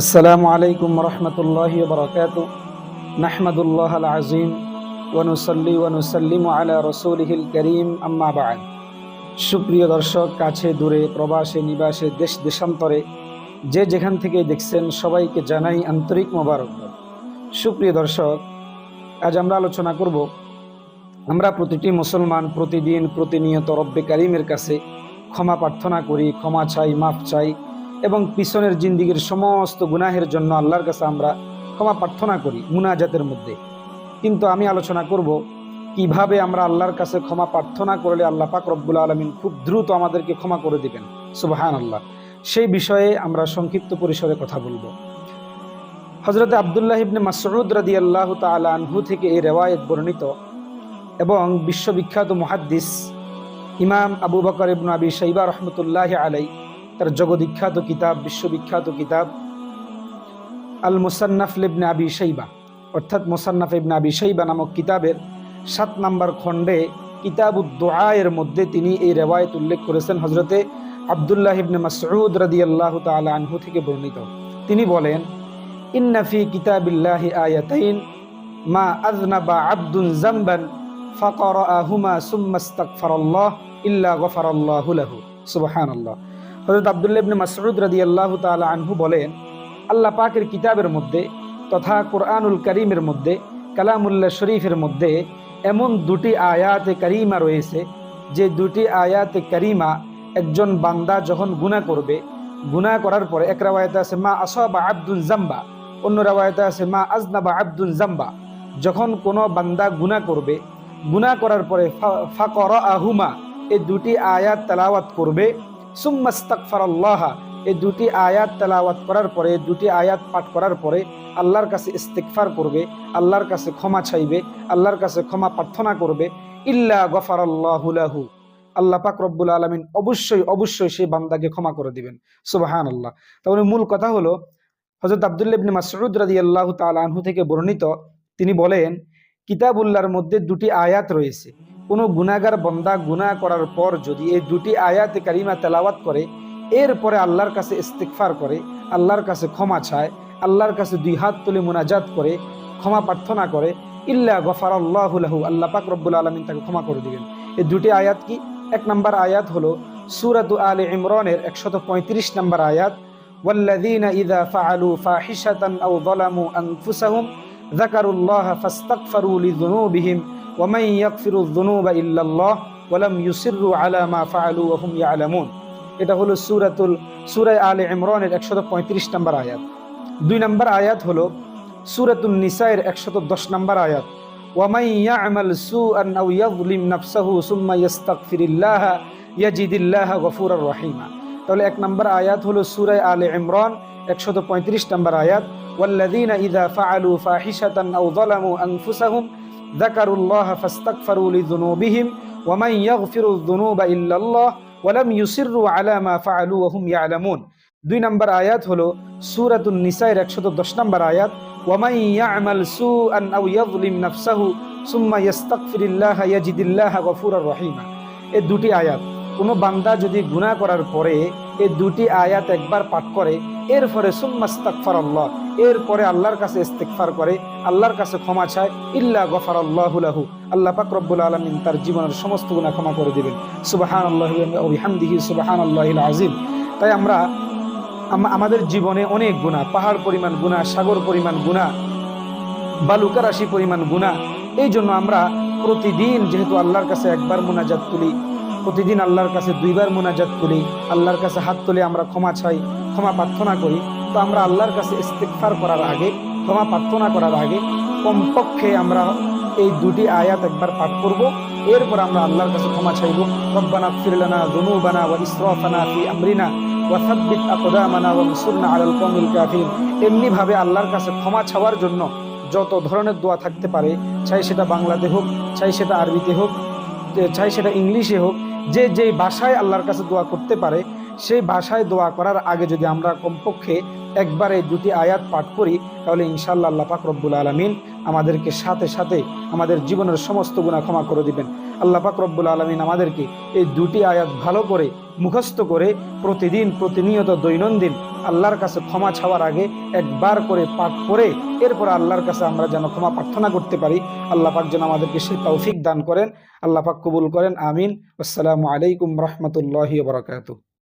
আসসালামু আলাইকুম রহমতুল্লাহি ওয়া বারাকাতুহু নাহমাদুল্লাহাল আযীম ওয়া নুসাল্লি ওয়া নুসাল্লিমু আলা রাসূলিহিল কারীম আম্মা বা'দ। সুপ্রিয় দর্শক, কাছে দূরে, প্রবাসে নিবাসে, দেশ দেশান্তরে যে যেখান থেকে দেখছেন সবাইকে জানাই আন্তরিক মোবারকবাদ। সুপ্রিয় দর্শক, আজ আমরা আলোচনা করব, আমরা প্রতিটি মুসলমান প্রতিদিন প্রতিনিয়ত রব্বে কারীমের কাছে ক্ষমা প্রার্থনা করি, ক্ষমা চাই, মাফ চাই এবং পিছনের জিন্দিগির সমস্ত গুনাহের জন্য আল্লাহর কাছে আমরা ক্ষমা প্রার্থনা করি মুনাজাতের মধ্যে। কিন্তু আমি আলোচনা করব কিভাবে আমরা আল্লাহর কাছে ক্ষমা প্রার্থনা করলে আল্লাহ পাক রব্বুল আলামিন খুব দ্রুত আমাদেরকে ক্ষমা করে দিবেন। সুবহানাল্লাহ। সেই বিষয়ে আমরা সংক্ষিপ্ত পরিসরে কথা বলবো। হযরত আব্দুল্লাহ ইবনে মাসউদ রাদিয়াল্লাহু তাআলা আনহু থেকে এই রিওয়ায়াত বর্ণিত এবং বিশ্ববিখ্যাত মুহাদ্দিস ইমাম আবু বকর ইবনে আবি শাইবা রাহমাতুল্লাহি আলাইহি তার জগদ্বিখ্যাত কিতাব, বিশ্ববিখ্যাত কিতাব আল মুসান্নাফ ইবনে আবি শাইবা অর্থাৎ মুসান্নাফ ইবনে আবি শাইবা নামক কিতাবের 7 নম্বর খণ্ডে কিতাবুদ দুআ এর মধ্যে তিনি এই রিওয়ায়াত উল্লেখ করেছেন হযরতে আব্দুল্লাহ ইবনে মাসউদ রাদিয়াল্লাহু তাআলা আনহু থেকে বর্ণিত। তিনি বলেন, ইন্না ফি কিতাবিল্লাহি আয়াতাইন মা আযনাবা আবদুন যামবান ফাকারাহুমা সুম্মা ইস্তাগফারাল্লাহ ইল্লা গফারাল্লাহু লাহু। সুবহানাল্লাহ। হযরত আব্দুল্লাহ ইবনে মাসউদ রাদিয়াল্লাহু তাআলা আনহু বলেন, আল্লাহ পাকের কিতাবের মধ্যে তথা কোরআনুল কারীমের মধ্যে, কালামুল্লাহ শরীফের মধ্যে এমন দুটি আয়াতে কারিমা রয়েছে যে দুটি আয়াতে কারিমা একজন বান্দা যখন গুনাহ করবে, গুনাহ করার পরে, এক রাওয়ায়াতে আছে মা আসাবা আবদুন জাম্বা, অন্য রাওয়ায়াতে আছে মা আজনাবা আবদুন জাম্বা, যখন কোনো বান্দা গুনাহ করবে, গুনাহ করার পরে ফাকরাহুমা, এই দুটি আয়াত তেলাওয়াত করবে, সুম্মা ইস্তাগফারাল্লাহ, এই দুটি আয়াত তেলাওয়াত করার পরে, দুটি আয়াত পাঠ করার পরে আল্লাহর কাছে ইস্তিগফার করবে, আল্লাহর কাছে ক্ষমা চাইবে, আল্লাহর কাছে ক্ষমা প্রার্থনা করবে, ইল্লা গফারাল্লাহু লাহু, আল্লাহ পাক রব্বুল আলামিন অবশ্যই সেই বান্দাকে ক্ষমা করে দিবেন। সুবহানাল্লাহ। তাহলে মূল কথা হলো, হযরত আব্দুল্লাহ ইবনে মাসউদ রাদিয়াল্লাহু তাআলা আনহু থেকে বর্ণিত, তিনি বলেন কিতাবুল্লাহর মধ্যে দুটি আয়াত রয়েছে, কোনো গুনাহগার বান্দা গুনাহ করার পর যদি এই দুটি আয়াতে কারিমা তেলাওয়াত করে, এরপরে আল্লাহর কাছে ইস্তিগফার করে, আল্লাহর কাছে ক্ষমা চায়, আল্লাহর কাছে দুই হাত তুলে মুনাজাত করে ক্ষমা প্রার্থনা করে, ইল্লা গফারাল্লাহু লাহু, আল্লাহ পাক রব্বুল আলামিন তাকে ক্ষমা করে দিবেন। এই দুটি আয়াত কি? এক নম্বর আয়াত হলো সূরাতু আলে ইমরানের 135 নম্বর আয়াত, ওয়াল্লাযীনা ইযা ফাআলু ফাহিশাতান আও যালামু আনফুসাহুম যাকারুল্লাহা ফাস্তাগফারু লিযুনুবিহিম ওয়া মান ইয়াগফিরুয যুনুবা ইল্লাল্লাহ ওয়া লাম ইউসিররু আলা মা ফাআলু ওয়া হুম ইয়ালামুন। এটা হলো সূরা আলে ইমরানের 135 নম্বর আয়াত। 2 নম্বর আয়াত হলো সূরাতুন নিসায়ের 110 নম্বর আয়াত, ওয়া মান ইয়া'মাল সুআন আও ইয়াযলিম নাফসাহু সুম্মা ইস্তাগফিরিল্লাহা ইয়াজিদিল্লাহা গফুরার রহিমা। তাহলে 1 নম্বর আয়াত হলো সূরা আলে ইমরান 135 নম্বর আয়াত, ওয়াল্লাযীনা ইযা ফাআলু ফাহিশাতান আও যালামু আনফুসাহুম যাকারুল্লাহা ফাস্তাগফারু লিযুনুবিহিম ওয়া মান ইয়াগফিরুয যুনুবা ইল্লাল্লাহ ওয়া লাম ইউসিররু আলা মা ফাআলু ওয়া হুম ইয়ালামুন। 2 নম্বর আয়াত হলো সূরাতুন নিসায়ের 110 নম্বর আয়াত, ওয়া মান ইয়া'মাল সুআন আও ইয়াযলিম নাফসাহু সুম্মা ইস্তাগফিরিল্লাহা ইয়াজিদিল্লাহা গফুরার রহিমা। এই দুটি আয়াত, কোনো বান্দা যদি গুনাহ করার পরে এই দুটি আয়াত একবার পাঠ করে, এরপরে সুম্মা ইস্তাগফারাল্লাহ, এরপরে আল্লাহর কাছে ইস্তিগফার করে, আল্লাহর কাছে ক্ষমা চায়, ইল্লা গফারাল্লাহু লাহু, আল্লাহ পাক রব্বুল আলামিন তার জীবনের সমস্ত গুনাহ ক্ষমা করে দিবেন। সুবহানাল্লাহি ওয়া বিহামদিহি সুবহানাল্লাহিল আযীম। তাই আমরা আমাদের জীবনে অনেক গুনাহ, পাহাড় পরিমাণ গুনাহ, সাগর পরিমাণ গুনাহ, বালুকা রাশি পরিমাণ গুনাহ। এই জন্য আমরা প্রতিদিন যেহেতু আল্লাহর কাছে একবার মুনাজাত তুলি, প্রতিদিন আল্লাহর কাছে 2 বার মুনাজাত তুলি, আল্লাহর কাছে হাত তুলে আমরা ক্ষমা চাই, ক্ষমা প্রার্থনা করি, তো আমরা আল্লাহর কাছে ইস্তিগফার করার আগে, ক্ষমা প্রার্থনা করার আগে কমপক্ষে আমরা এই দুটি আয়াত একবার পাঠ করব, এরপর আমরা আল্লাহর কাছে ক্ষমা চাইব। রব্বানা ইগফির লানা যুনুবানা ওয়া ইসরাফানা ফি আমরিনা ওয়া সাব্বিত আকদামানা ওয়ানসুরনা আলাল কওমিল কাফিরিন। এমনি ভাবে আল্লাহর কাছে ক্ষমা চাওয়ার জন্য যত ধরনের দোয়া থাকতে পারে, চাই সেটা বাংলাতে হোক, চাই সেটা আরবিতে হোক, চাই সেটা ইংলিশে হোক, যে যেই ভাষায় আল্লাহর কাছে দোয়া করতে পারে, সেই ভাষায় দোয়া করার আগে যদি আমরা কমপক্ষে একবার এই দুটি আয়াত পাঠ করি, তাহলে ইনশাআল্লাহ আল্লাহ পাক রব্বুল আলামিন আমাদেরকে সাথে সাথে আমাদের জীবনের সমস্ত গুনাহ ক্ষমা করে দিবেন। আল্লাহ পাক রব্বুল আলামিন আমাদেরকে এই দুটি আয়াত ভালো করে মুখস্থ করে প্রতিদিন প্রতিনিয়ত দৈনন্দিন আল্লাহর কাছে ক্ষমা চাওয়ার আগে একবার করে পাঠ করে এরপর আল্লাহর কাছে আমরা যেন ক্ষমা প্রার্থনা করতে পারি। আল্লাহ পাক যেন আমাদেরকে সেই তৌফিক দান করেন। আল্লাহ পাক কবুল করেন। আমিন। আসসালামু আলাইকুম রহমতুল্লাহি ওয়া বারাকাতুহু।